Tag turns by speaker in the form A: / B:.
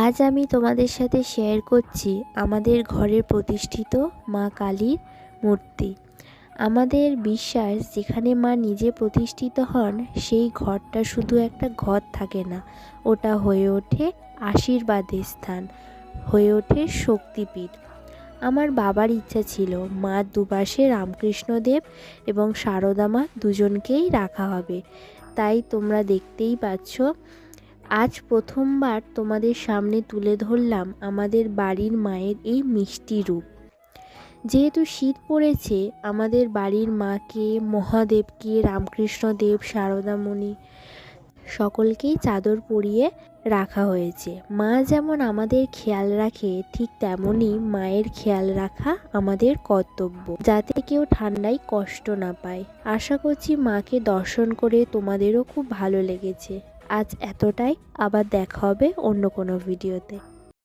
A: আজ আমি তোমাদের সাথে শেয়ার করছি আমাদের ঘরের প্রতিষ্ঠিত মা কালীর মূর্তি। আমাদের বিশ্বাস, যেখানে মা নিজে প্রতিষ্ঠিত হন সেই ঘরটা শুধু একটা ঘর থাকে না, ওটা হয়ে ওঠে আশীর্বাদের স্থান, হয়ে ওঠে শক্তিপীঠ। আমার বাবার ইচ্ছা ছিল মা দুপাশে রামকৃষ্ণদেব এবং সারদা মা দুজনকেই রাখা হবে। তাই তোমরা দেখতেই পাচ্ছ, আজ প্রথমবার তোমাদের সামনে তুলে ধরলাম আমাদের বাড়ির মায়ের এই মিষ্টি রূপ। যেহেতু শীত পড়েছে, আমাদের বাড়ির মাকে, মহাদেবকে, রামকৃষ্ণদেব, সারদামণি সকলকেই চাদর পরিয়ে রাখা হয়েছে। মা যেমন আমাদের খেয়াল রাখে, ঠিক তেমনই মায়ের খেয়াল রাখা আমাদের কর্তব্য, যাতে কেউ ঠান্ডায় কষ্ট না পায়। আশা করছি মাকে দর্শন করে তোমাদেরও খুব ভালো লেগেছে। আজ এতটাই, আবার দেখা হবে অন্য কোনো ভিডিওতে।